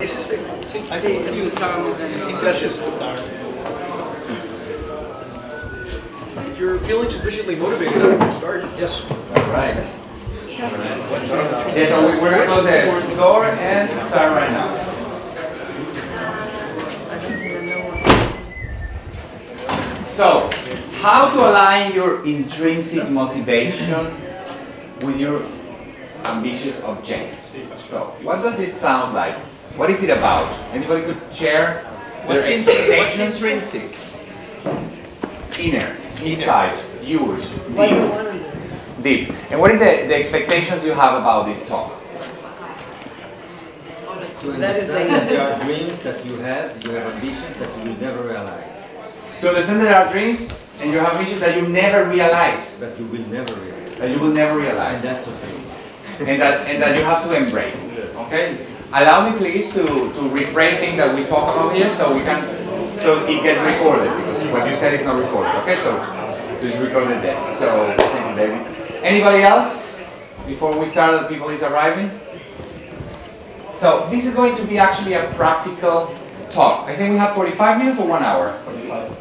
Gracias. If you're feeling sufficiently motivated, you can start. Yes. All right. Yeah, so we're going to close the door and start right now. So, how to align your intrinsic motivation with your ambitious objectives? So, what does it sound like? What is it about? Anybody could share their expectations? What's intrinsic? Inner, inside, yours, What deep. you want to do. Deep. And what is the expectations you have about this talk? To That is understand the- that there are dreams that you have ambitions that you will never realize. To understand there are dreams and you have visions that you never realize. That you will never realize. That you will never realize. And that's okay. And that you have to embrace. Okay? Allow me please to rephrase things that we talk about here so it gets recorded, because what you said is not recorded. Okay, so it's recorded there. So thank you, David. Anybody else before we start? The people is arriving. So this is going to be actually a practical talk. I think we have 45 minutes or 1 hour?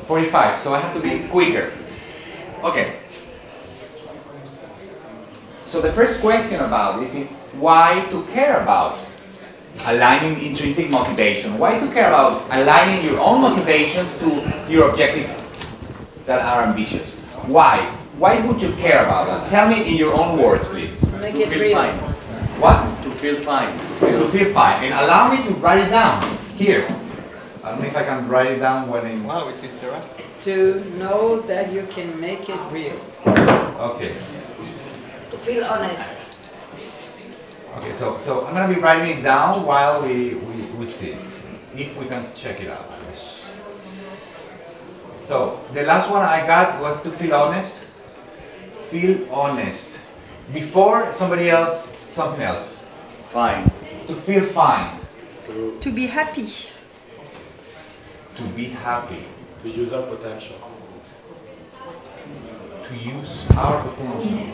45. So I have to be quicker. Okay. So the first question about this is why to care about aligning intrinsic motivation? Why to care about aligning your own motivations to your objectives that are ambitious? Why? Why would you care about that? Tell me in your own words, please. Make To it feel real. fine. What? To feel fine. To feel fine. And allow me to write it down here. I don't know if I can write it down when in... Wow, it's interactive. To know that you can make it real. Okay. To feel honest. Okay, so I'm going to be writing it down while we see it. If we can check it out. Yes. So, the last one I got was to feel honest. Feel honest. Before somebody else, something else. Fine. To feel fine. To be happy. To be happy. To use our potential. To use our potential.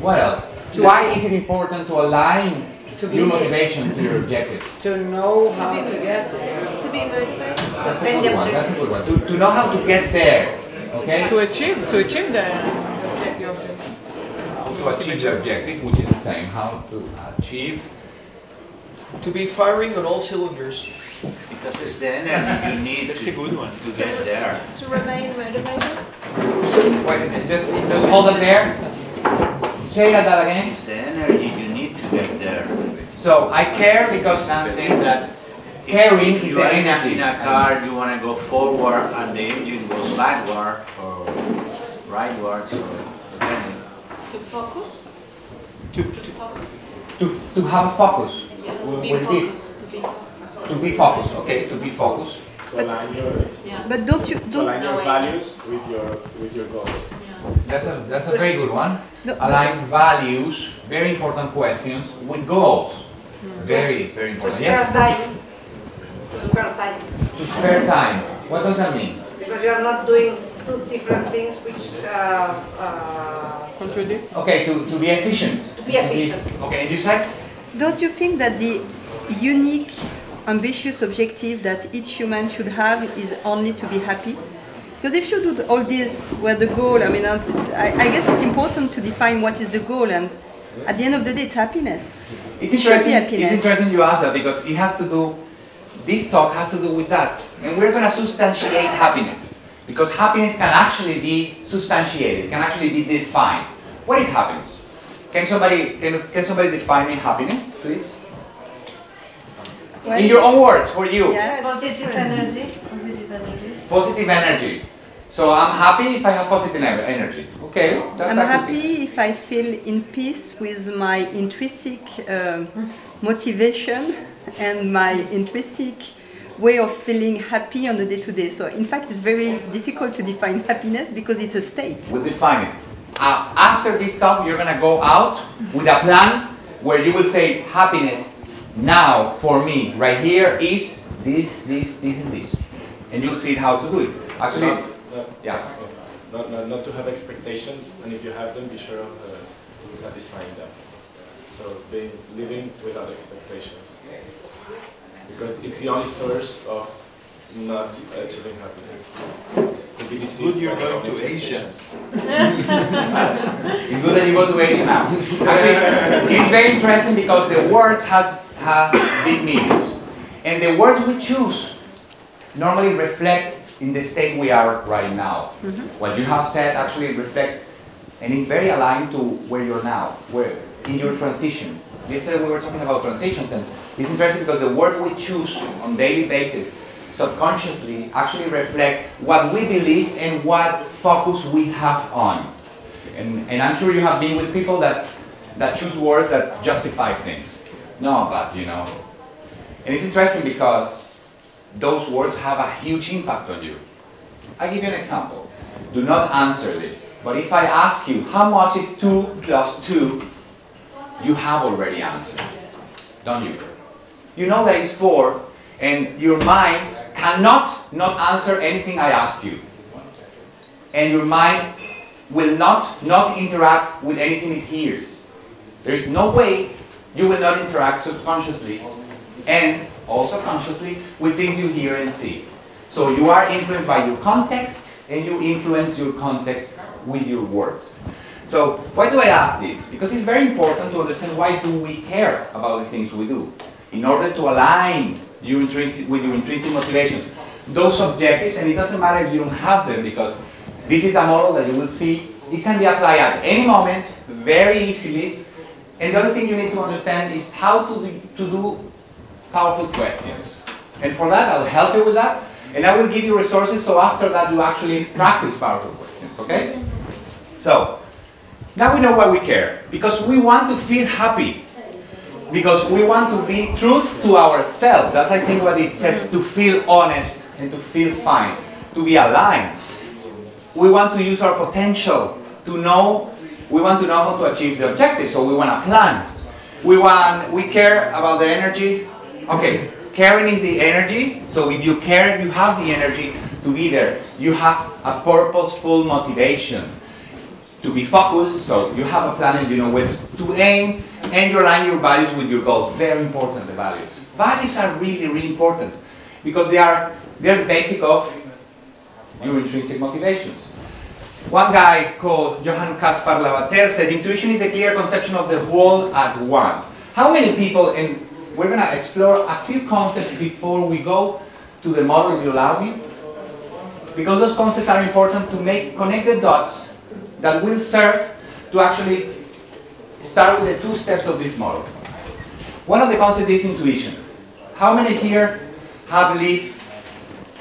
What else? Why is it important to align your motivation to your objective? To know how to get there. To be motivated. That's a good one. That's a good one. To know how to get there. Okay? To achieve the objective. To achieve the objective, which is the same. How to achieve. To be firing on all cylinders. Because it's the energy you need That's a good one. to get there. To remain motivated. Wait, just hold it there. Say that again. It's the energy you need to get there. So I care because Something that caring if is you the are energy. in a car, you want to go forward and the engine goes backward or rightwards or depending. To focus. To have a focus. Be With it. focused. To be focused. Okay, to be focused. To align your But don't you values with your goals. That's a very good one. No, Align values, very important questions, with goals. Very, very To important. spare Yes? time. To spare time. To spare time. What does that mean? Because you are not doing two different things which contradict? Okay, to be efficient. to be efficient. Okay, and you said? Don't you think that the unique, ambitious objective that each human should have is only to be happy? Because if you do all this, where the goal, I mean, I guess it's important to define what is the goal, and at the end of the day, it's happiness. It's It should be interesting, happiness. it's interesting you ask that because it has to do, this talk has to do with that. And we're going to substantiate happiness. Because happiness can actually be substantiated, can actually be defined. What is happiness? Can somebody define me happiness, please? Well, In your own words, for you. Yeah, Positive energy. Positive energy. Positive energy. So I'm happy if I have positive energy. Okay. I'm happy if I feel in peace with my intrinsic motivation and my intrinsic way of feeling happy on the day-to-day. So in fact, it's very difficult to define happiness because it's a state. We'll define it. After this talk, you're going to go out with a plan where you will say happiness now for me right here is this, and this. And you'll see how to do it. Actually, Not to have expectations, and if you have them, be sure of satisfying them. So living without expectations. because it's the only source of not achieving happiness. It's to be deceived. Good you're by your going own to Asia. expectations. It's good that you go to Asia now. Actually, it's very interesting because the words have big meanings. And the words we choose normally reflect in the state we are right now. What you have said actually reflects, and it's very aligned to where you're now, where in your transition. Yesterday we were talking about transitions, and it's interesting because the word we choose on a daily basis subconsciously actually reflect what we believe and what focus we have on. And I'm sure you have been with people that choose words that justify things. No, but you know. And it's interesting because those words have a huge impact on you. I'll give you an example. Do not answer this. But if I ask you, how much is 2 plus 2? You have already answered, don't you? You know that it's 4, and your mind cannot not answer anything I ask you. And your mind will not interact with anything it hears. There is no way you will not interact subconsciously and also consciously with things you hear and see. So you are influenced by your context, and you influence your context with your words. So why do I ask this? Because it's very important to understand why do we care about the things we do. In order to align with your intrinsic motivations, those objectives, and it doesn't matter if you don't have them, because this is a model that you will see, it can be applied at any moment, very easily. And the other thing you need to understand is how to do powerful questions. And for that, I'll help you with that, and I will give you resources, so after that you actually practice powerful questions, okay? So, now we know why we care. Because we want to feel happy. Because we want to be truth to ourselves. That's, I think, what it says, to feel honest and to feel fine, to be aligned. We want to use our potential to know, we want to know how to achieve the objective, so we want to plan. We care about the energy. Okay, caring is the energy, so if you care, you have the energy to be there. You have a purposeful motivation to be focused, so you have a plan and you know where to aim, and you align your values with your goals. Very important, the values. Values are really, really important because they're the basic of your intrinsic motivations. One guy called Johann Caspar Lavater said, intuition is a clear conception of the whole at once. How many people, and we're going to explore a few concepts before we go to the model, if you allow me, because those concepts are important to connect the dots that will serve to actually start with the 2 steps of this model. One of the concepts is intuition. How many here have lived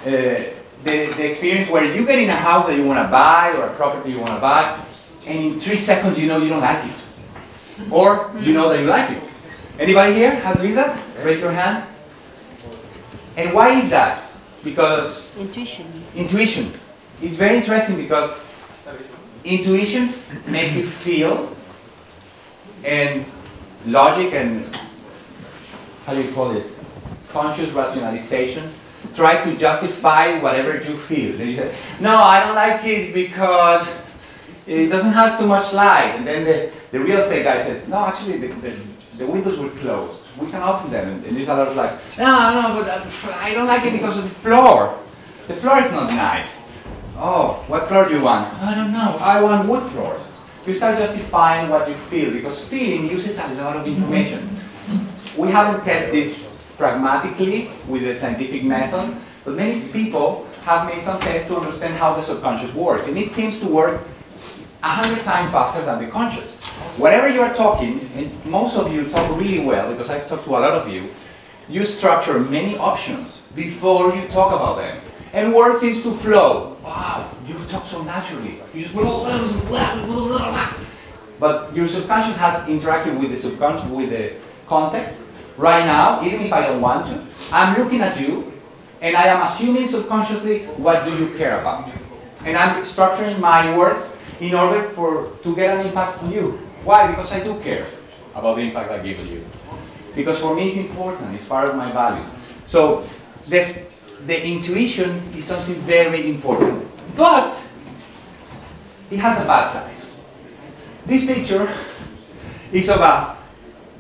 the experience where you get in a house that you want to buy or a property you want to buy, and in 3 seconds you know you don't like it, or you know that you like it? Anybody here has lived that? Raise your hand. And why is that? Because intuition is very interesting, because intuition makes you feel, and logic and, how do you call it, conscious rationalizations try to justify whatever you feel. Then you say, no, I don't like it because it doesn't have too much light. And then the real estate guy says, no, actually the windows were closed. We can open them and there's a lot of light. No, but I don't like it because of the floor. The floor is not nice. Oh, what floor do you want? I don't know. I want wood floors. You start justifying what you feel, because feeling uses a lot of information. We haven't tested this pragmatically with the scientific method, but many people have made some tests to understand how the subconscious works, and it seems to work 100 times faster than the conscious. Whatever you are talking, and most of you talk really well, because I've talked to a lot of you, you structure many options before you talk about them. And words seems to flow. Wow, you talk so naturally. You just but your subconscious has interacted with the subconscious, with the context. Right now, even if I don't want to, I'm looking at you, and I am assuming subconsciously, what do you care about? And I'm structuring my words in order to get an impact on you. Why? Because I do care about the impact I give on you. Because for me it's important, it's part of my values. So the intuition is something very important. But it has a bad side. This picture is of a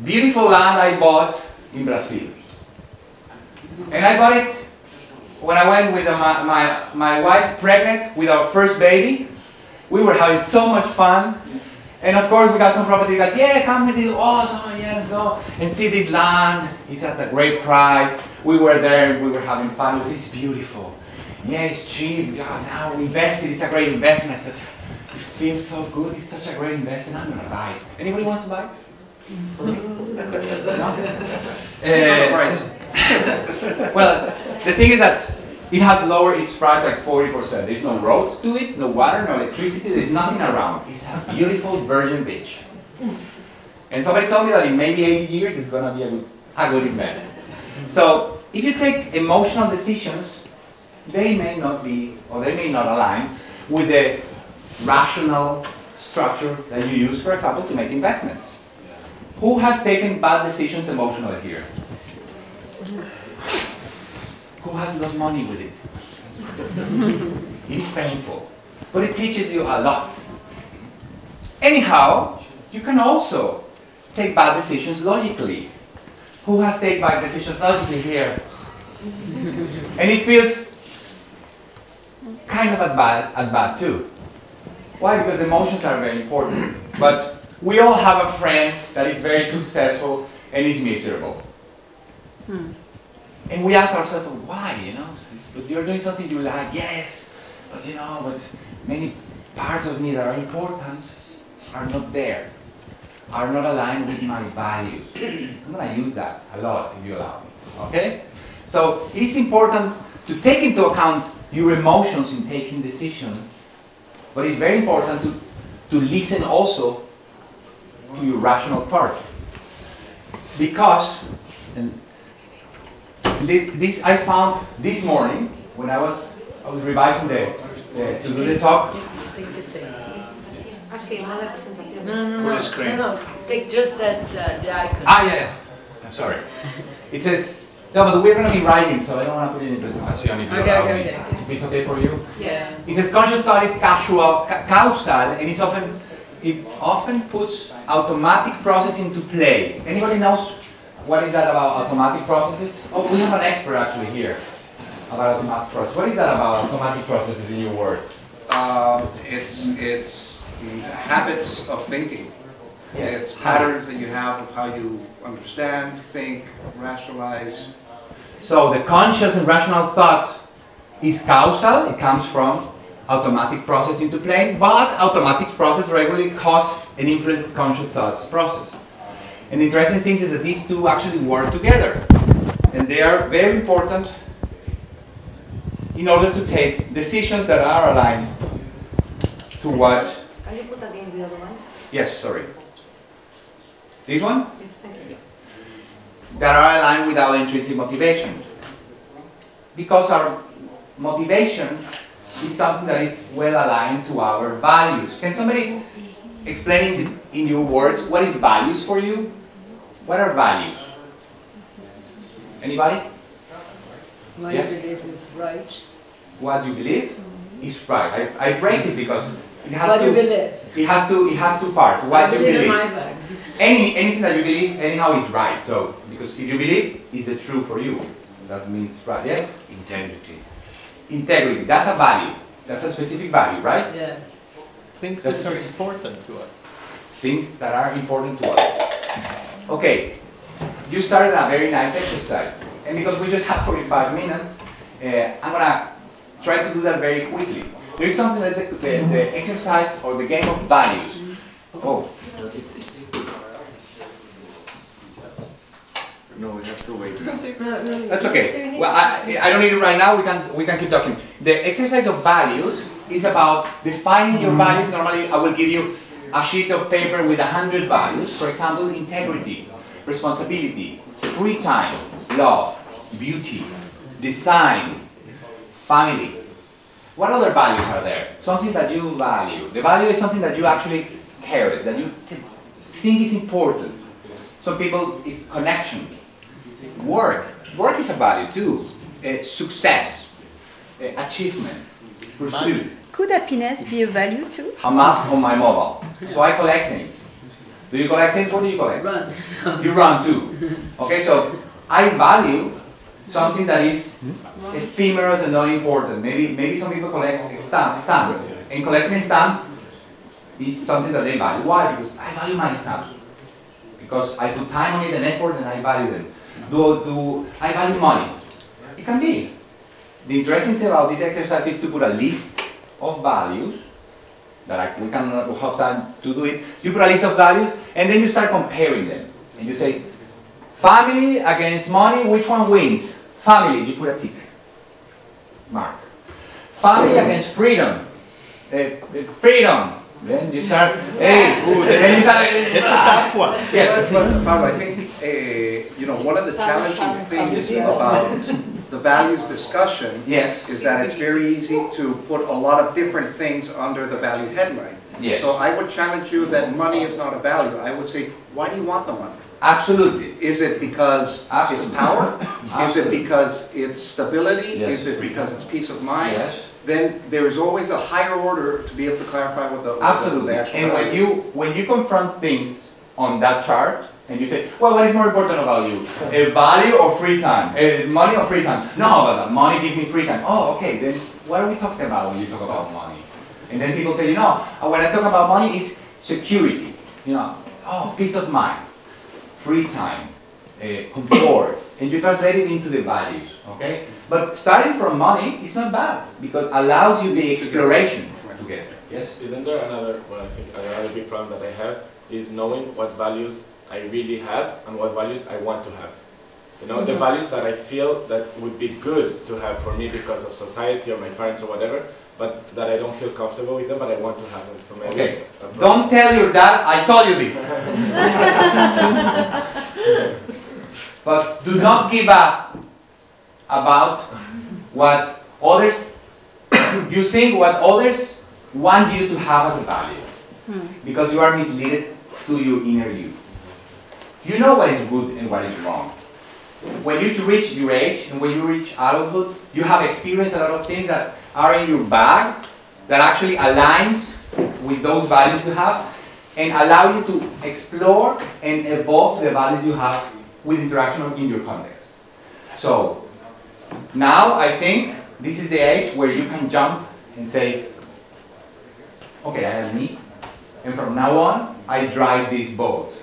beautiful land I bought in Brazil. And I bought it when I went with my wife pregnant with our first baby. We were having so much fun. And of course we got some property guys, yeah, come with you, awesome, yeah, let's go. And see this land, it's at a great price. We were there, we were having fun, we said, it's beautiful. Yeah, it's cheap, yeah, now we invested, it's a great investment. I said, it feels so good, it's such a great investment, I'm gonna buy it. Anybody wants to buy it? Well, the thing is that it has lowered its price like 40%. There's no road to it, no water, no electricity, there's nothing around. It's a beautiful virgin beach. And somebody told me that in maybe 80 years it's going to be a good investment. So if you take emotional decisions, they may not be, or they may not align with the rational structure that you use, for example, to make investments. Who has taken bad decisions emotionally here? Who has lost money with it? It is painful, but it teaches you a lot. Anyhow, you can also take bad decisions logically. Who has taken bad decisions logically here? And it feels kind of at bad too. Why? Because emotions are very important. But we all have a friend that is very successful and is miserable. And we ask ourselves, why, you know, but you're doing something you like, yes, but you know, but many parts of me that are important are not there, are not aligned with my values. I'm going to use that a lot, if you allow me, okay? So it is important to take into account your emotions in taking decisions, but it's very important to listen also to your rational part. Because, and this I found this morning when I was revising to do the talk. Full screen. No, take just that the icon. Yeah. I'm sorry. It says, no, but we're going to be writing, so I don't want to put it in presentation if you allow me. If it's okay for you? Yeah. It says conscious thought is causal, and it often puts automatic process into play. Anybody knows what is that about automatic processes? Oh, we have an expert actually here about automatic process. What is that about automatic processes in your words? It's habits of thinking. Yes. It's patterns that you have of how you understand, think, rationalize. So the conscious and rational thought is causal. It comes from automatic process into play, but automatic process regularly cause and influence conscious thoughts process. And the interesting thing is that these two actually work together. And they are very important in order to take decisions that are aligned to what... Can you put again the other one? Yes, sorry. This one? Yes, thank you. That are aligned with our intrinsic motivation. Because our motivation is something that is well aligned to our values. Can somebody explain in your words what is values for you? What are values? Anybody? What Yes? you believe is right. What you believe is right. I break it because it has What to. you believe. It has two parts. I What you believe in believe. my bag. Anything that you believe anyhow is right. So because if you believe, is it true for you? That means right. Yes. Integrity. Integrity. That's a value. That's a specific value, right? Yes. Things That's that are specific. important to us. Things that are important to us. Okay. You started a very nice exercise, and because we just have 45 minutes, I'm gonna try to do that very quickly. There is something that's the exercise or the game of values. Oh, No, we have to wait. that's okay. Well, I don't need it right now. We can keep talking. The exercise of values is about defining your values. Normally, I will give you a sheet of paper with 100 values. For example, integrity, responsibility, free time, love, beauty, design, family. What other values are there? Something that you value. The value is something that you actually care, that you think is important. Some people is connection. Work. Work is a value too. Success, achievement, pursuit. Could happiness be a value too? A map on my mobile. So I collect things. Do you collect things? What do you collect? Run. You run too. Okay, so I value something that is ephemeral and not important. Maybe some people collect stamps. And collecting stamps is something that they value. Why? Because I value my stamps. Because I put time on it and effort and I value them. Do I value money? It can be. The interesting thing about this exercise is to put a list of values that we cannot have time to do it. You put a list of values and then you start comparing them. And you say, family against money, which one wins? Family, you put a tick. Mark. Family against freedom. Freedom. Then you start, hey, then you start, it's a tough one. Yes. But Pablo, I think, you know, one of the challenging things about the values discussion is that it's very easy to put a lot of different things under the value headline. Yes. So I would challenge you that money is not a value. I would say, why do you want the money? Absolutely. Is it because it's power? Is it because it's stability? Yes. Is it because it's peace of mind? Yes. Then there is always a higher order to be able to clarify what the Absolutely. actual And when you confront things on that chart and you say, well, what is more important about you? Value or free time? Money or free time? No, but money gives me free time. Oh, okay. Then what are we talking about when you talk about money? And then people tell you, no, when I talk about money, it's security. You know, oh, peace of mind, free time, comfort, and you translate it into the values. Okay. But starting from money is not bad because it allows you the exploration to get there. Yes? Isn't there another, well, I think another big problem that I have is knowing what values I really have and what values I want to have. You know, the values that I feel that would be good to have for me because of society or my parents or whatever, but that I don't feel comfortable with them, but I want to have them. So maybe okay. Don't tell your dad I told you this. But do not give up about what others, you think what others want you to have as a value. Because you are misled to your inner you. You know what is good and what is wrong. When you reach your age and when you reach adulthood, you have experienced a lot of things that are in your bag that actually aligns with those values you have and allow you to explore and evolve the values you have with interaction in your context. So, now I think this is the age where you can jump and say, okay, I am me, and from now on, I drive this boat.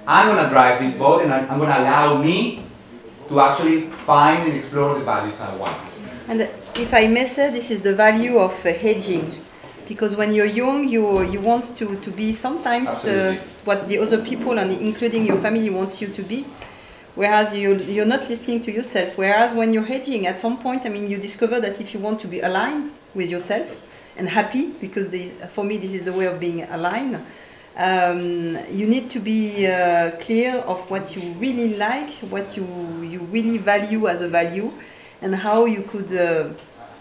I'm going to drive this boat and I'm going to allow me to actually find and explore the values I want. And if I may say, this is the value of hedging. Because when you're young, you want to be sometimes what the other people, and including your family, wants you to be. Whereas you're not listening to yourself. Whereas when you're hedging, at some point, I mean, you discover that if you want to be aligned with yourself and happy, because for me this is the way of being aligned, you need to be clear of what you really like, what you really value as a value, and how you could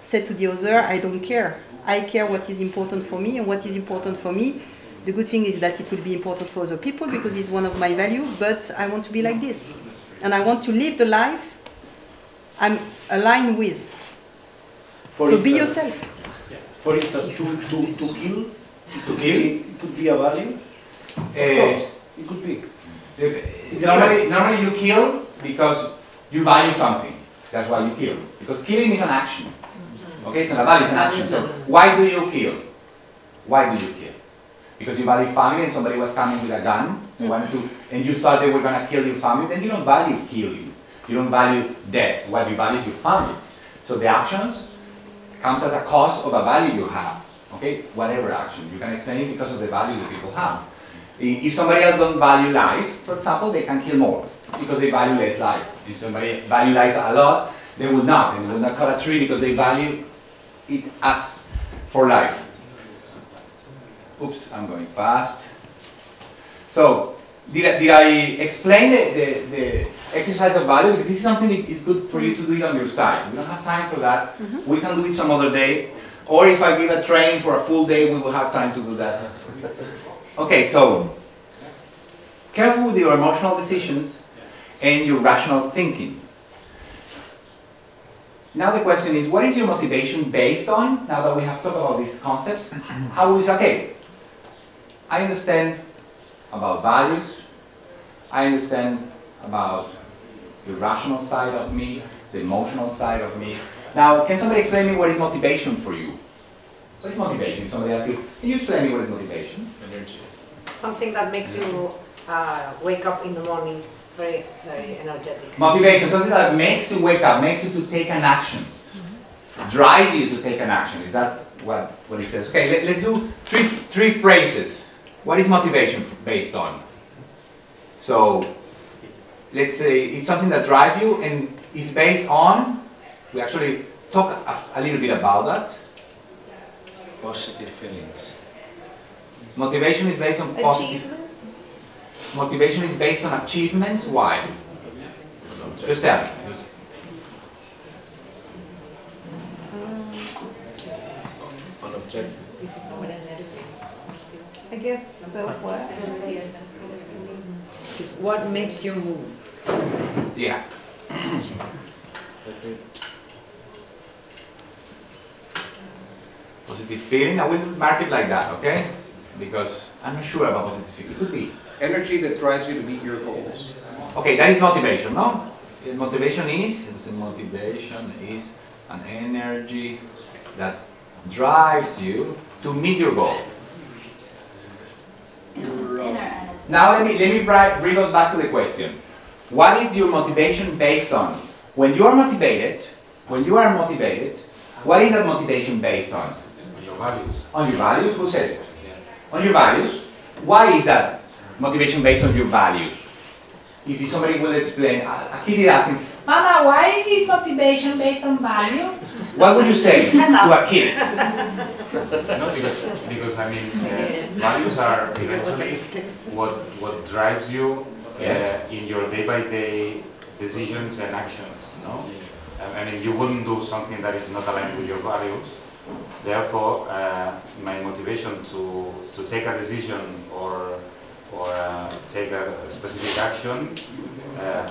say to the other, I don't care. I care what is important for me, and what is important for me. The good thing is that it will be important for other people because it's one of my values, but I want to be like this. And I want to live the life I'm aligned with. So be yourself. For instance, to kill it could be a value. Of course, it could be. Normally you kill because you value something. That's why you kill. Because killing is an action. Okay, it's not a value, it's an action. So why do you kill? Why do you kill? Because you value family and somebody was coming with a gun and wanted to, and you thought they were going to kill your family, then you don't value killing. You don't value death. What you value is your family. So the actions comes as a cost of a value you have. Okay, whatever action. You can explain it because of the value that people have. If somebody else don't value life, for example, they can kill more because they value less life. If somebody value life a lot, they will not. They will not cut a tree because they value it as for life. Oops, I'm going fast. So, did I explain the exercise of value? Because this is something that is good for you to do it on your side. We don't have time for that. We can do it some other day. Or if I give a training for a full day, we will have time to do that. Okay, so, careful with your emotional decisions and your rational thinking. Now the question is, what is your motivation based on? Now that we have talked about these concepts, how will we say, okay, I understand about values, I understand about the rational side of me, the emotional side of me. Now, can somebody explain me what is motivation for you? What is motivation? If somebody asks you, can you explain me what is motivation? Something that makes you wake up in the morning very, very energetic. Motivation, something that makes you wake up, makes you to take an action, drive you to take an action. Is that what it says? Okay, let's do three phrases. What is motivation based on? So, let's say it's something that drives you and is based on, we actually talk a little bit about that. Positive feelings. Motivation is based on positive. Motivation is based on achievements. Why? Just tell me. On objective. I guess self-worth. It's what makes you move. Yeah. Positive feeling, I will mark it like that, okay? Because I'm not sure about positive feeling. It could be. Energy that drives you to meet your goals. Okay, that is motivation, no? Motivation is an energy that drives you to meet your goal. Now let me bring us back to the question. What is your motivation based on? When you are motivated, what is that motivation based on? On your values. On your values? Who said it? On your values? Why is that motivation based on your values? If somebody will explain, a kid is asking, Mama, why is motivation based on value? What would you say to a kid? No, because I mean, values are eventually what drives you in your day-by-day decisions and actions. No, I mean, you wouldn't do something that is not aligned with your values. Therefore, my motivation to take a decision or take a specific action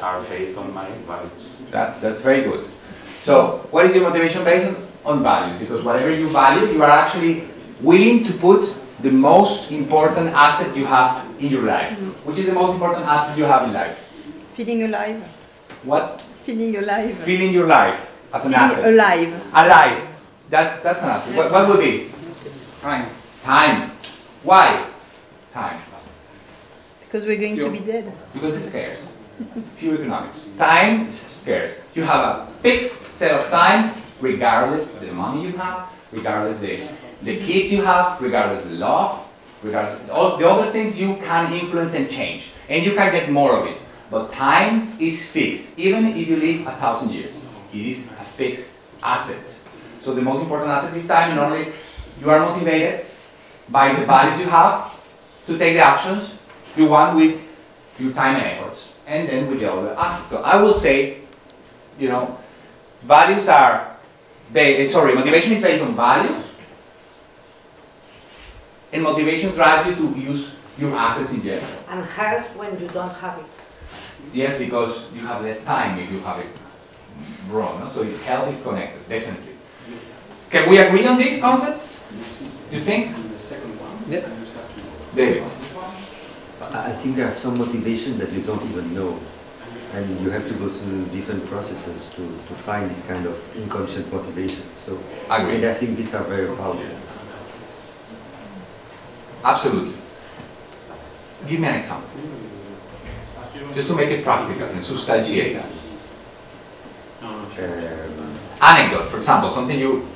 are based on my values. That's very good. So, what is your motivation based on values? Because whatever you value, you are actually willing to put the most important asset you have in your life. Which is the most important asset you have in life? Feeling alive. What? Feeling alive. Feeling your life as an asset. Feeling alive. Alive. That's an asset. What would be? Time. Time. Why? Time. Because we're going to be dead. Because it's scarce. Pure economics. Time is scarce. You have a fixed set of time, regardless the money you have, regardless the kids you have, regardless the love, regardless all the other things you can influence and change. And you can get more of it. But time is fixed. Even if you live 1,000 years, it is a fixed asset. So the most important asset is time, and only you are motivated by the values you have to take the actions you want with your time and efforts, and then with the other assets. So I will say, values are, motivation is based on values, and motivation drives you to use your assets in general. And health when you don't have it. Yes, because you have less time if you have it wrong. No? So health is connected, definitely. Can we agree on these concepts? You think? Yeah. David. I think there are some motivation that you don't even know, and you have to go through different processes to find this kind of inconscient motivation. So, and I think these are very powerful. Absolutely. Give me an example, just to make it practical and substantiate that. Anecdote, for example, something you.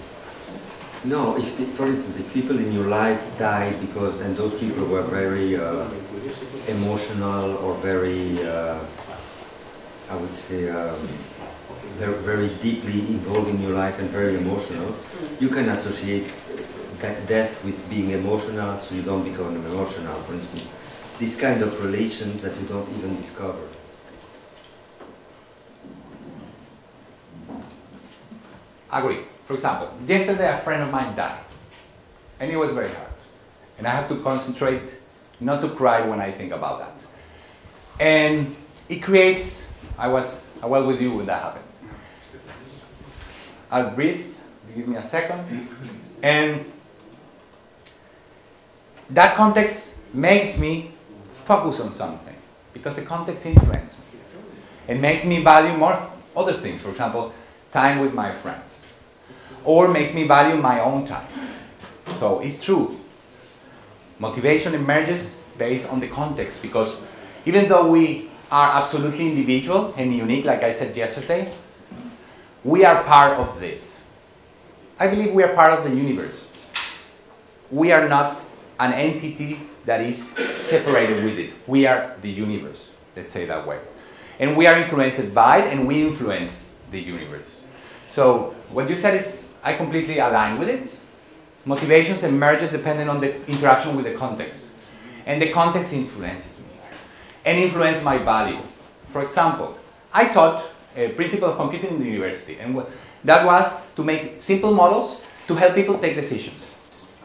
No, for instance, if people in your life died and those people were very emotional or very, I would say, they're very deeply involved in your life and very emotional, you can associate that death with being emotional, so you don't become emotional, for instance. These kind of relations that you don't even discover. Agree. For example, yesterday a friend of mine died, and it was very hard. And I have to concentrate not to cry when I think about that. And it creates, I was with you when that happened. I'll breathe, give me a second. And that context makes me focus on something, because the context influences me. It makes me value more other things. For example, time with my friends. Or makes me value my own time. So it's true. Motivation emerges based on the context, because even though we are absolutely individual and unique, like I said yesterday, we are part of this. I believe we are part of the universe. We are not an entity that is separated with it. We are the universe, let's say it that way. And we are influenced by it, and we influence the universe. So what you said is, I completely align with it. Motivations emerges depending on the interaction with the context. And the context influences me and influences my value. For example, I taught a principle of computing in the university, and that was to make simple models to help people take decisions.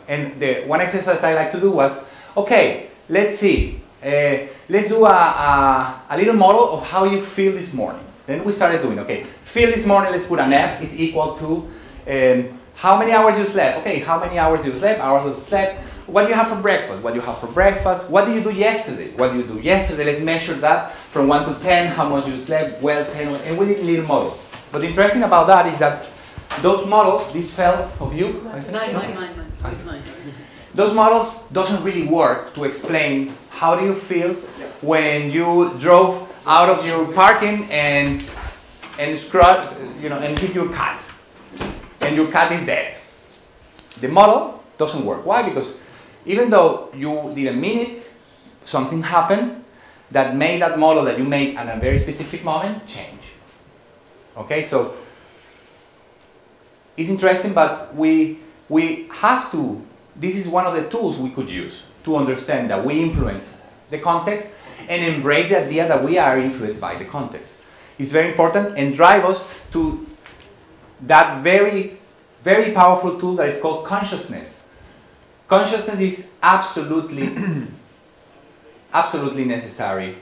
And the one exercise I like to do was, okay, let's see, let's do a little model of how you feel this morning. Then we started doing, okay, feel this morning, let's put an F is equal to how many hours you slept. Okay, how many hours you slept, hours you slept, what do you have for breakfast, what do you have for breakfast, what did you do yesterday, what did you do yesterday, let's measure that from 1 to 10, how much you slept, well, 10, and we did little models. But the interesting about that is that those models, this fell of you? Mine. Those models doesn't really work to explain how do you feel when you drove out of your parking and scrub, and hit your cat, and your cat is dead. The model doesn't work. Why? Because even though you didn't mean it, something happened that made that model that you made at a very specific moment change. Okay, so it's interesting, but we have to. This is one of the tools we could use to understand that we influence the context and embrace the idea that we are influenced by the context. It's very important and drive us to that very, very powerful tool that is called consciousness. Consciousness is absolutely, absolutely necessary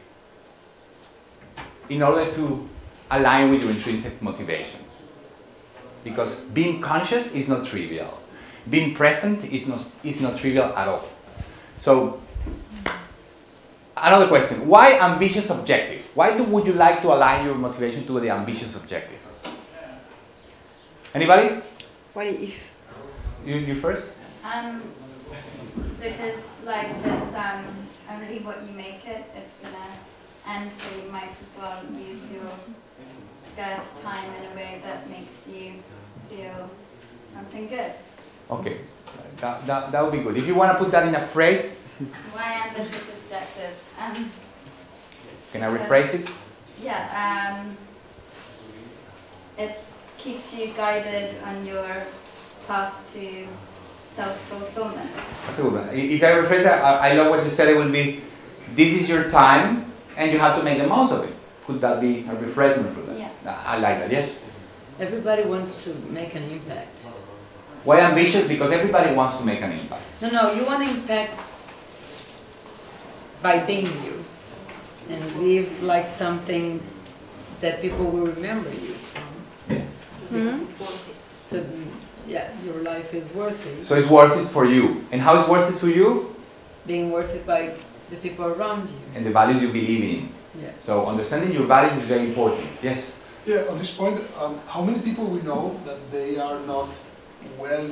in order to align with your intrinsic motivation. Because being conscious is not trivial. Being present is not trivial at all. So, another question. Why ambitious objective? Why would you like to align your motivation to the ambitious objective? Anybody? What if? You first? Because like this, only what you make it, it's gonna end, so you might as well use your scarce time in a way that makes you feel something good. Okay, that would be good. If you want to put that in a phrase. Why ambitious objectives? Can I rephrase it? Yeah, it keeps you guided on your path to self-fulfillment. That's a good one. If I rephrase it, I love what you said. It will be, this is your time, and you have to make the most of it. Could that be a rephrasing for that? Yeah. I like that. Yes. Everybody wants to make an impact. Why ambitious? Because everybody wants to make an impact. No, you want to impact by being you and live like something that people will remember you from. Yeah. So, yeah, your life is worth it. So it's worth it for you. And how is worth it to you? Being worth it by the people around you. And the values you believe in. Yeah. So understanding your values is very important. Yes? Yeah, on this point, how many people we know that they are not well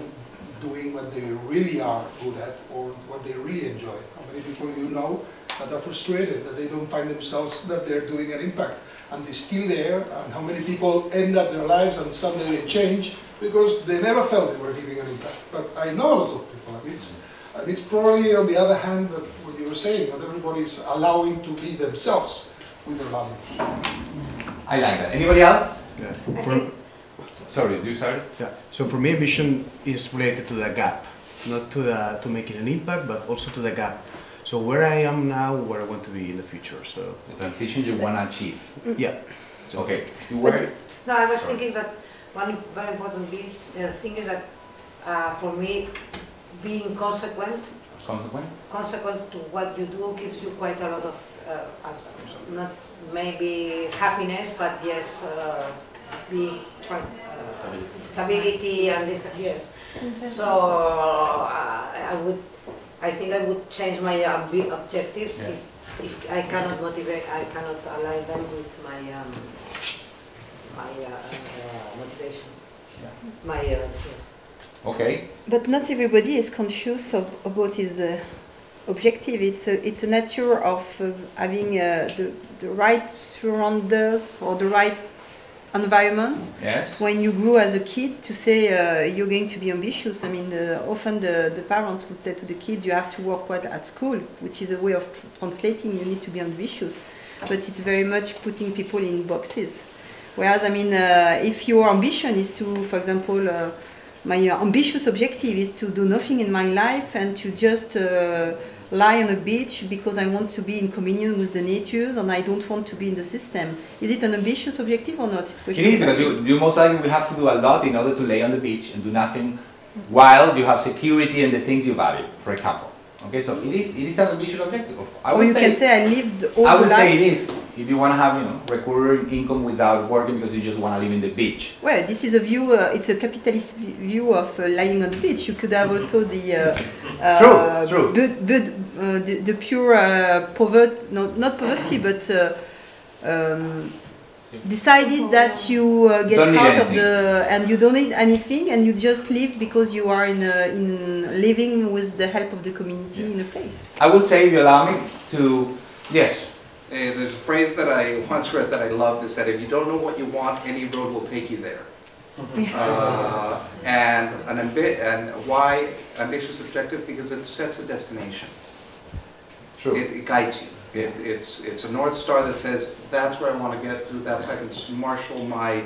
doing what they really are good at or what they really enjoy? How many people you know that are frustrated, that they don't find themselves, that they're doing an impact, and they're still there? And how many people end up their lives and suddenly they change because they never felt they were giving an impact? But I know lots of people, and it's probably on the other hand that what you were saying, not everybody's allowing to be themselves with their values. I like that. Anybody else? Yeah. Sorry, you started? Yeah. So for me, vision is related to the gap, not to making an impact, but also to the gap. So where I am now, where I want to be in the future. So the transition you want to achieve. Yeah. So, okay. You were? No, I was thinking that one very important thing is that for me, being consequent to what you do gives you quite a lot of not maybe happiness, but yes, stability and this. Yes. So I think I would change my objectives. If I cannot motivate, I cannot align them with my motivation. Yeah. My yes. Okay. But not everybody is conscious of about his objective. It's a nature of having the right surrounders or the right environment. Yes. When you grew as a kid, to say you're going to be ambitious. I mean, often the parents would say to the kids, you have to work well at school, which is a way of translating. You need to be ambitious, but it's very much putting people in boxes. Whereas, I mean, if your ambition is to, for example, my ambitious objective is to do nothing in my life and to just lie on a beach because I want to be in communion with the natures and I don't want to be in the system. Is it an ambitious objective or not? It is, because you most likely will have to do a lot in order to lay on the beach and do nothing while you have security and the things you value, for example. Okay, so it is an ambitious objective. Or you can say I lived all I would life. say it is. If you want to have, recurring income without working because you just want to live in the beach. Well, this is a view. It's a capitalist view of lying on the beach. You could have also the True. the pure poverty, not poverty, but decided that you get out of the and you don't need anything and you just live because you are in living with the help of the community in a place. I will say, if you allow me to, yes. There's a phrase that I once read that I loved, is that if you don't know what you want, any road will take you there. And why ambitious objective? Because it sets a destination. True. It guides you. Yeah. It's a North Star that says, that's where I want to get to, that's how I can marshal my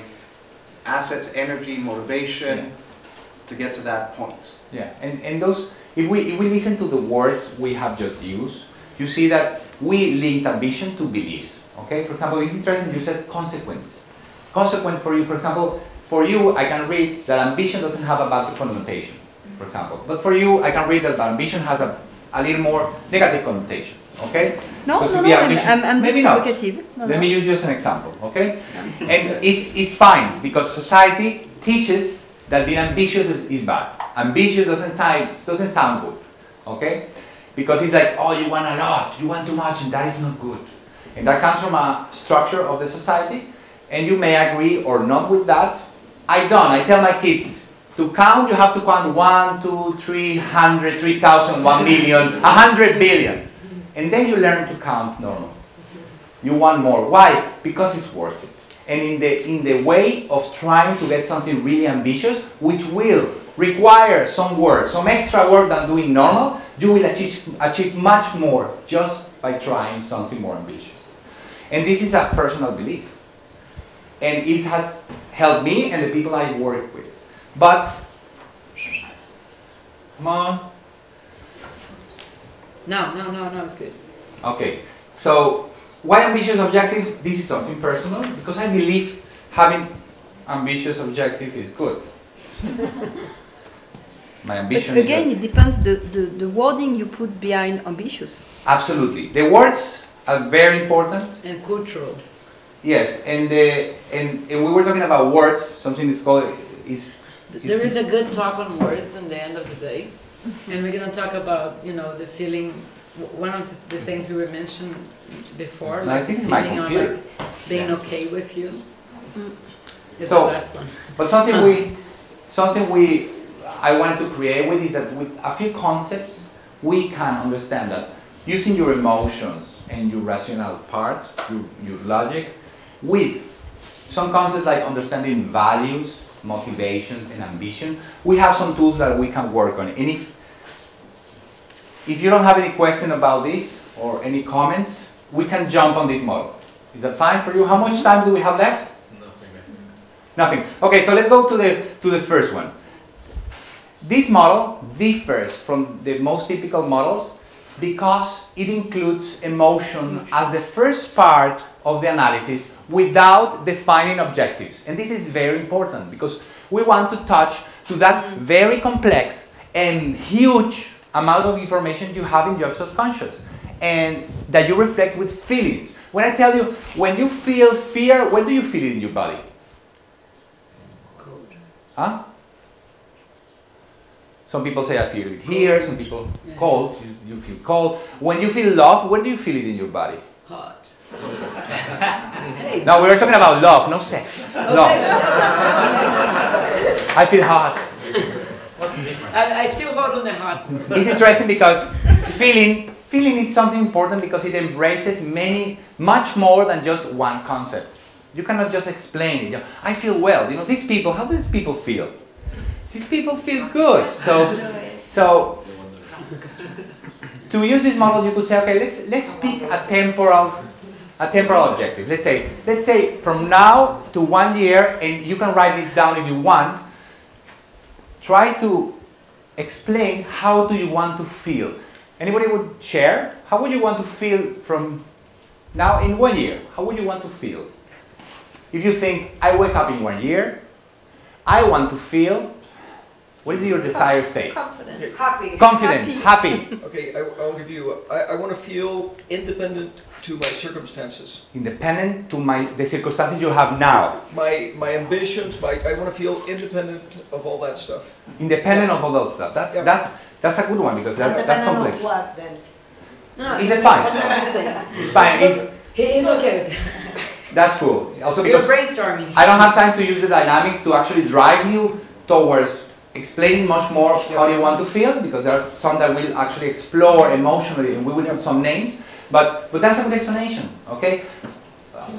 assets, energy, motivation to get to that point. Yeah, and those, if we listen to the words we have just used, you see that we linked ambition to beliefs. Okay, for example, it's interesting you said consequent. Consequent for you, for example, for you I can read that ambition doesn't have a bad connotation, for example. But for you I can read that ambition has a little more negative connotation. Okay? No, I'm just provocative. Let me use you as an example, okay? And it's fine, because society teaches that being ambitious is bad. Ambitious doesn't sound good, okay? Because it's like, oh, you want a lot, you want too much, and that is not good. And that comes from a structure of the society, and you may agree or not with that. I tell my kids, to count, you have to count 1, 2, 300, 3,000, 1 million, 100 billion. And then you learn to count normal. You want more. Why? Because it's worth it. And in the way of trying to get something really ambitious, which will require some work, some extra work than doing normal, you will achieve much more just by trying something more ambitious. And this is a personal belief. And it has helped me and the people I work with. But, come on. No, it's good. Okay, so why ambitious objective? This is something personal, because I believe having ambitious objective is good. My ambition but again, it depends the wording you put behind ambitious. Absolutely. The words are very important. And cultural. Yes, and we were talking about words, something is called... There is a good talk on words in the end of the day. And we're going to talk about, the feeling, one of the things we were mentioning before, like the feeling on like being okay with you. Is the last one. But something I wanted to create with is that with a few concepts, we can understand that using your emotions and your rational part, your logic, with some concepts like understanding values, motivations, and ambition, we have some tools that we can work on. And if you don't have any question about this or any comments, we can jump on this model. Is that fine for you? How much time do we have left? Nothing. Okay, so let's go to the first one. This model differs from the most typical models because it includes emotion as the first part of the analysis without defining objectives. And this is very important because we want to touch to that very complex and huge amount of information you have in your subconscious and that you reflect with feelings. When I tell you, when you feel fear, where do you feel it in your body? Cold. Huh? Some people say I feel it here, some people cold, you feel cold. When you feel love, where do you feel it in your body? Hot. No, we were talking about love, no sex. Love. I feel hot. I still hold on the heart. It's interesting because feeling is something important because it embraces much more than just one concept. You cannot just explain it. You know, I feel well. You know, these people, how do these people feel? These people feel good. So to use this model, you could say, okay, let's pick a temporal objective. Let's say from now to 1 year, and you can write this down if you want. Try to explain how do you want to feel. Anybody would share? How would you want to feel from now in 1 year? How would you want to feel? If you think, I wake up in 1 year, I want to feel, what is your desired state? Confident. Happy. Confidence, happy. Okay, I'll give you, I want to feel independent to my circumstances. Independent to the circumstances you have now. My ambitions, I want to feel independent of all that stuff. Independent of all that stuff. That's a good one because that's complex. Of what then? No, Is it fine? It's fine. He's okay with it. That's cool. Also We're because brainstorming. I don't have time to use the dynamics to actually drive you towards explaining much more how you want to feel, because there are some that will actually explore emotionally, and we will have some names, but that's a good explanation, okay?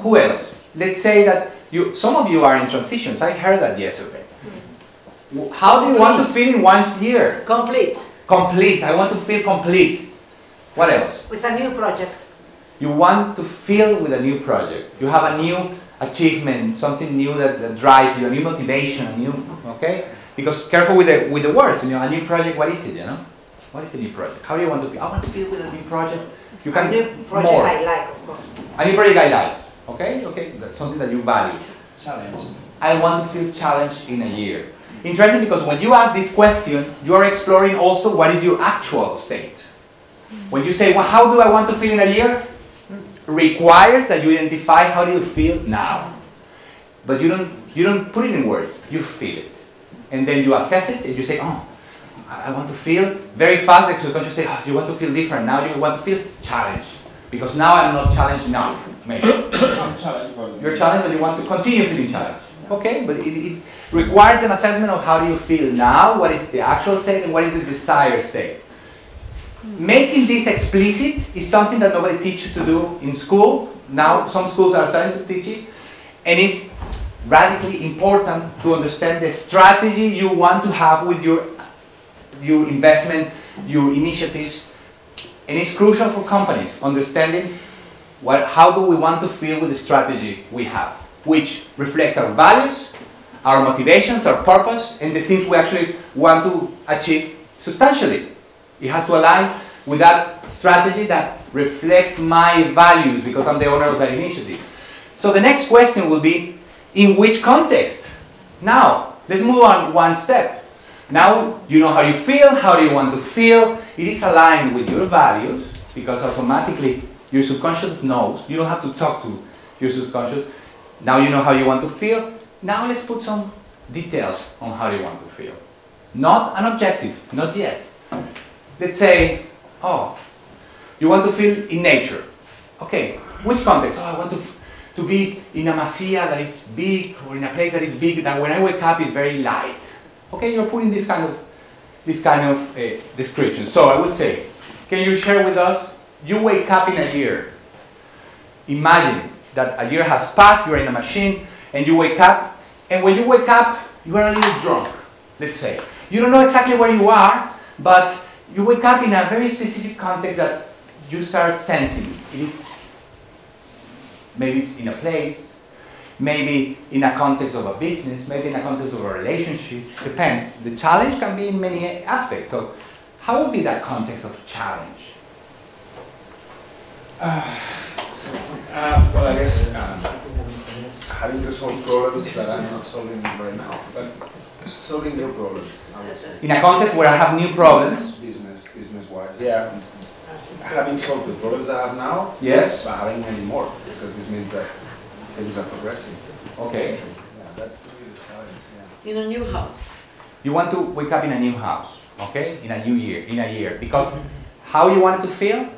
Who else? Let's say that some of you are in transitions. I heard that yesterday. How do you want to feel in 1 year? Complete. Complete. I want to feel complete. What else? With a new project. You want to feel with a new project. You have a new achievement, something new that drives you, a new motivation, okay? Because careful with the words, you know, a new project, what is it, you know? What is a new project? How do you want to feel? I want to feel with a new project. You can a new project more. I like, of course. A new project I like, okay? Okay, that's something that you value. Challenged. I want to feel challenged in a year. Interesting, because when you ask this question, you are exploring also what is your actual state. When you say, well, how do I want to feel in a year? Requires that you identify how do you feel now. But you don't put it in words, you feel it. And then you assess it and you say, oh, I want to feel very fast, because you say, oh, you want to feel different. Now you want to feel challenged. Because now I'm not challenged enough, maybe. You're challenged, but you want to continue feeling challenged. Okay, but it requires an assessment of how do you feel now, what is the actual state, and what is the desired state. Making this explicit is something that nobody teaches you to do in school. Now some schools are starting to teach it, and it's radically important to understand the strategy you want to have with your investment, your initiatives, and it's crucial for companies understanding how do we want to feel with the strategy we have, which reflects our values, our motivations, our purpose, and the things we actually want to achieve substantially. It has to align with that strategy that reflects my values because I'm the owner of that initiative. So the next question will be, in which context? Now, let's move on one step. Now you know how you feel, how do you want to feel. It is aligned with your values because automatically your subconscious knows. You don't have to talk to your subconscious. Now you know how you want to feel. Now let's put some details on how you want to feel. Not an objective, not yet. Let's say, oh, you want to feel in nature. Okay, which context? Oh, I want to be in a masía that is big, or in a place that is big, that when I wake up is very light. Okay, you're putting this kind of description. So I would say, can you share with us, you wake up in a year. Imagine that a year has passed, you're in a machine, and you wake up, and when you wake up, you are a little drunk, let's say. You don't know exactly where you are, but you wake up in a very specific context that you start sensing. It is maybe it's in a place, maybe in a context of a business, maybe in a context of a relationship, depends. The challenge can be in many aspects. So how would be that context of challenge? Well, I guess having to solve problems that I'm not solving right now, but solving new problems, I would say. In a context where I have new problems? Business-wise. Yeah. Having solved the problems I have now, yes, but having many more, because this means that things are progressing. Okay. So, yeah, that's the biggest challenge. Yeah. In a new house. You want to wake up in a new house, okay? In a new year, in a year. Because how you want it to feel?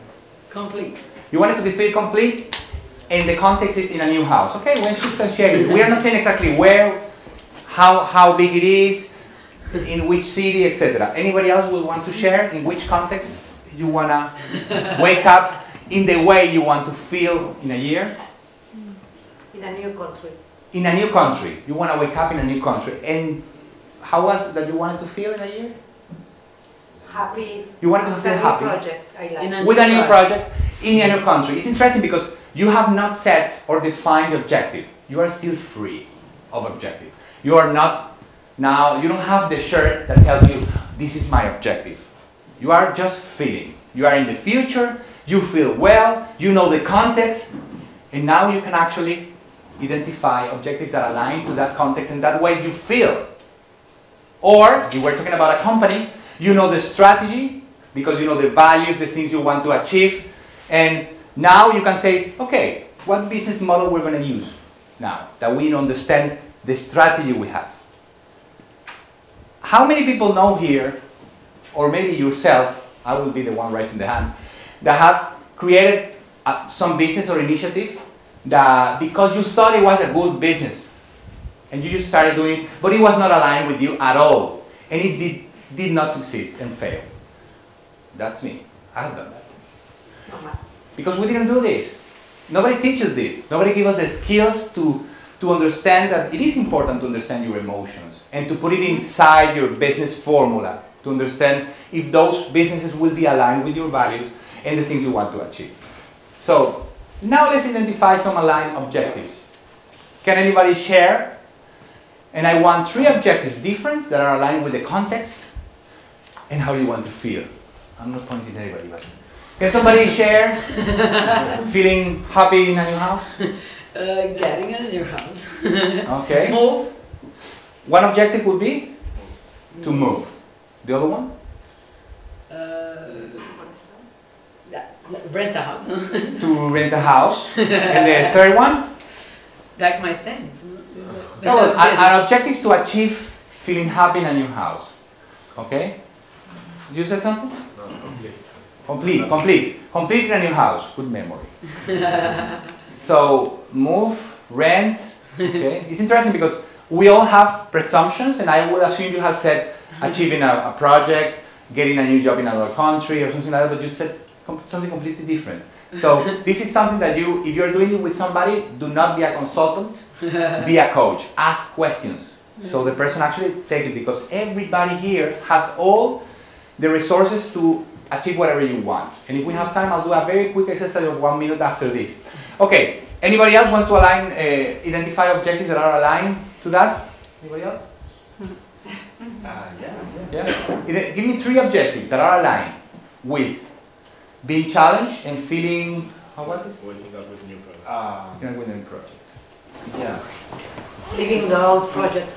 Complete. You want it to feel complete? and the context is in a new house. Okay, when substantiate. We are not saying exactly where, how big it is, in which city, etc. Anybody else will want to share in which context you want to wake up in the way you want to feel in a year? In a new country. In a new country. You want to wake up in a new country. And how was it that you wanted to feel in a year? Happy. You wanted to feel happy. Project, I like. With a new project in a new country. It's interesting because you have not set or defined the objective. You are still free of objective. You are not now, you don't have the shirt that tells you, this is my objective. You are just feeling. You are in the future, you feel well, you know the context, and now you can actually identify objectives that align to that context, and that way you feel. Or, if we're talking about a company, you know the strategy, because you know the values, the things you want to achieve, and now you can say, okay, what business model we're going to use now, that we understand the strategy we have. How many people know here, or maybe yourself, I will be the one raising the hand, that have created some business or initiative that because you thought it was a good business and you just started doing it, but it was not aligned with you at all, and it did not succeed and fail. That's me. I have done that. Because we didn't do this. Nobody teaches this. Nobody gives us the skills to understand that it is important to understand your emotions and to put it inside your business formula to understand if those businesses will be aligned with your values and the things you want to achieve. So now let's identify some aligned objectives. Can anybody share? And I want 3 objectives, different, that are aligned with the context and how you want to feel. I'm not pointing at anybody, but can somebody share feeling happy in a new house? Getting a new house. Okay. Move. One objective would be to move. The other one? Rent a house. To rent a house. And the third one? Like my things. No, an objective is to achieve feeling happy in a new house. Okay? Did you say something? No, complete. Complete in a new house. Good memory. So, move, rent. Okay? It's interesting because we all have presumptions, and I would assume you have said achieving a project, getting a new job in another country or something like that, but you said something completely different. So this is something that you, if you're doing it with somebody, do not be a consultant, be a coach. Ask questions. So the person actually take it, because everybody here has all the resources to achieve whatever you want. And if we have time, I'll do a very quick exercise of 1 minute after this. Okay, anybody else wants to align, identify objectives that are aligned to that? Anybody else? Yeah. Give me 3 objectives that are aligned with being challenged and feeling, how was it? Waking up with a new project. Waking up with a new project. Yeah. Leaving the old project.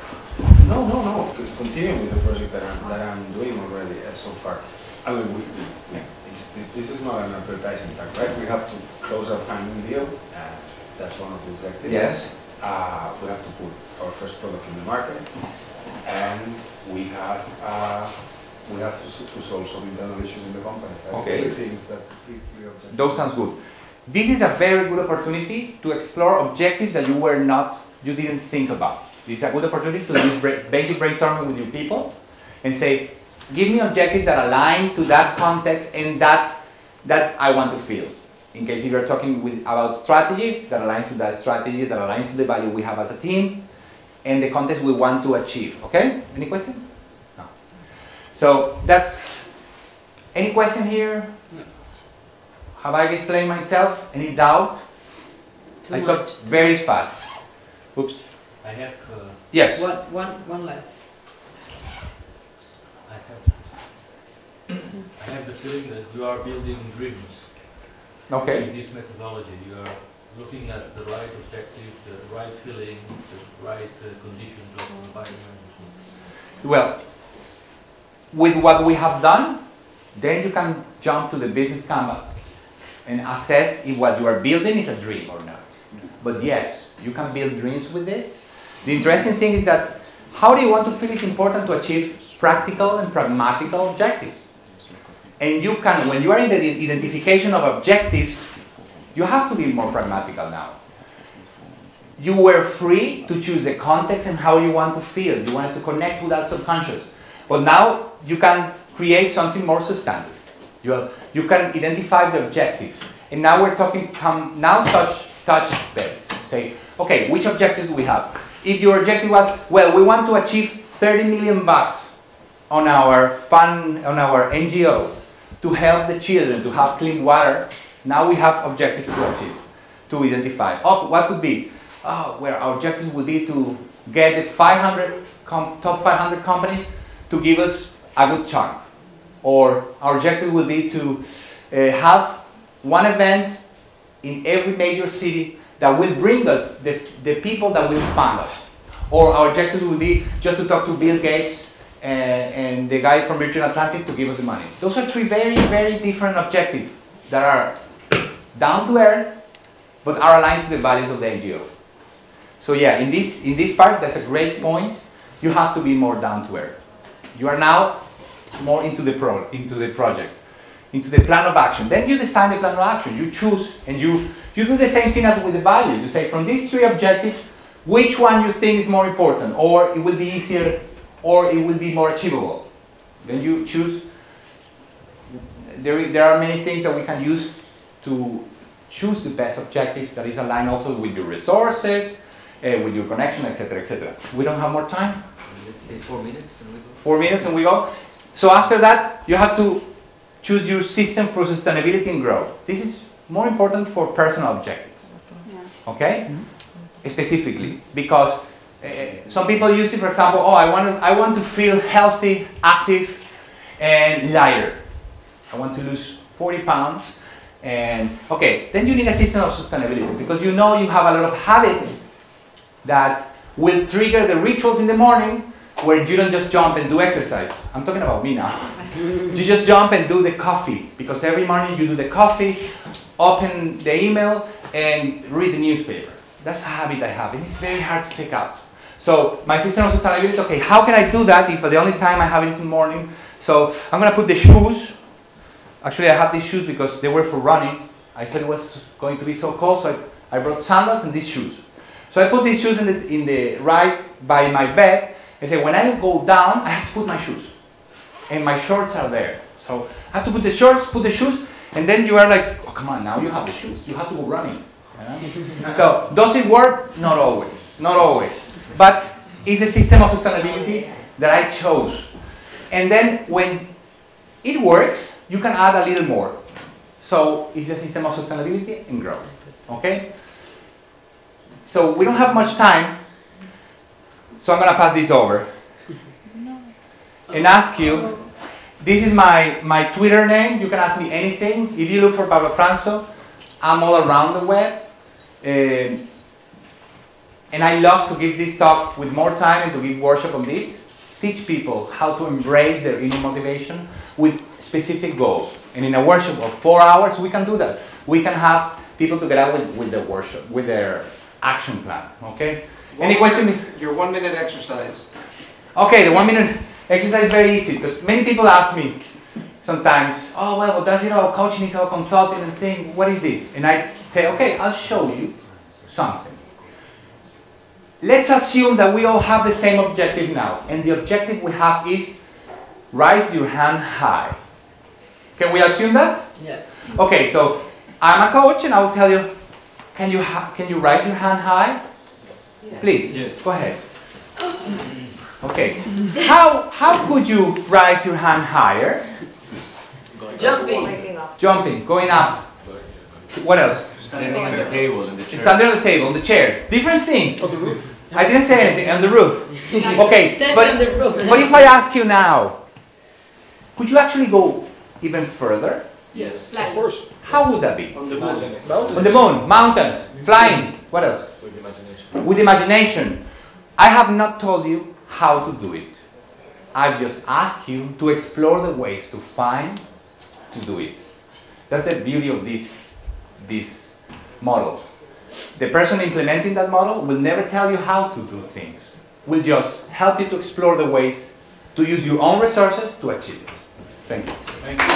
No. Continuing with the project that I'm doing already so far. I mean, this is not an advertising track, right? We have to close our funding deal. That's one of the objectives. Yes. We have to put our first product in the market, and we have to solve some internal issues in the company. That's Okay. the things that we objectives. Those sounds good. This is a very good opportunity to explore objectives that you didn't think about. This is a good opportunity to do basic brainstorming with your people and say, give me objectives that align to that context and that I want to feel. In case if you're talking about strategy, that aligns to that strategy, that aligns to the value we have as a team, and the context we want to achieve. Okay? Any question? No. So that's, any question here? No. Have I explained myself? Any doubt? I talked very fast. Oops. I have. Yes. One last. I have the feeling that you are building dreams. Okay. With this methodology, you are looking at the right objective, the right feeling, the right conditions of environment. Well, with what we have done, then you can jump to the business canvas and assess if what you are building is a dream or not. But yes, you can build dreams with this. The interesting thing is that how do you want to feel is important to achieve practical and pragmatical objectives. And you can, when you are in the identification of objectives, You have to be more pragmatical now. You were free to choose the context and how you want to feel. You wanted to connect with that subconscious. But now you can create something more substantive. You can identify the objective. And now we're talking, touch base. Say, okay, which objective do we have? If your objective was, well, we want to achieve 30 million bucks on our NGO to help the children to have clean water, now we have objectives to achieve, to identify. Oh, what could be? Oh, well, our objective would be to get the top 500 companies to give us a good chunk. Or our objective will be to have one event in every major city that will bring us the people that will fund us. Or our objective will be just to talk to Bill Gates and the guy from Virgin Atlantic to give us the money. Those are three very, very different objectives that are down to earth, but are aligned to the values of the NGO. So yeah, in this part, that's a great point. You have to be more down to earth. You are now more into the project, into the plan of action. Then you design the plan of action. You choose, and you do the same thing as with the values. You say, from these three objectives, which one you think is more important, or it will be easier, or it will be more achievable. Then you choose. There are many things that we can use to choose the best objective that is aligned also with your resources, with your connection, etc., etc. We don't have more time. Let's say 4 minutes and we go. 4 minutes and we go. So after that, you have to choose your system for sustainability and growth. This is more important for personal objectives. Okay? Specifically, because some people use it, for example, oh, I want to feel healthy, active, and lighter. I want to lose 40 pounds. And okay, then you need a system of sustainability, because you know you have a lot of habits that will trigger the rituals in the morning where you don't just jump and do exercise. I'm talking about me now. You just jump and do the coffee, because every morning you do the coffee, open the email, and read the newspaper. That's a habit I have, and it's very hard to take out. So my system of sustainability, okay, how can I do that if the only time I have it is in the morning? So I'm going to put the shoes. Actually, I had these shoes because they were for running. I thought it was going to be so cold, so I brought sandals and these shoes. So I put these shoes in the right by my bed. I say, when I go down, I have to put my shoes. And my shorts are there. So I have to put the shorts, put the shoes, and then you are like, oh, come on, now you have the shoes. You have to go running. So does it work? Not always. Not always. But it's a system of sustainability that I chose. And then when it works, you can add a little more. So it's a system of sustainability and growth. Okay? So we don't have much time. So I'm going to pass this over and ask you. This is my Twitter name. You can ask me anything. If you look for Pablo Franzo, I'm all around the web. And I love to give this talk with more time and to give workshop on this. Teach people how to embrace their inner motivation with specific goals. And in a workshop of 4 hours, we can do that. We can have people to get out with the workshop, with their action plan. Okay? Any question? Your 1 minute exercise. Okay, the 1 minute exercise is very easy, because many people ask me sometimes, oh, well, does it all coaching is all consulting and thing, what is this? And I say, okay, I'll show you something. Let's assume that we all have the same objective now, and the objective we have is raise your hand high. Can we assume that? Yes. Okay, so I'm a coach and I'll tell you, can you raise your hand high? Yes. Please, yes. Go ahead. Okay. How could you raise your hand higher? Jumping. Jumping, going up. What else? Standing on the table, in the chair. Standing on the table, on the chair. Different things. On the roof. I didn't say anything, on the roof. Okay, but if I ask you now, could you actually go even further? Yes, of course. How would that be? On the moon. Mountains. On the moon, mountains, flying. What else? With imagination. With imagination. I have not told you how to do it. I've just asked you to explore the ways to find, to do it. That's the beauty of this model. The person implementing that model will never tell you how to do things. Will just help you to explore the ways to use your own resources to achieve it. Thank you. Thank you.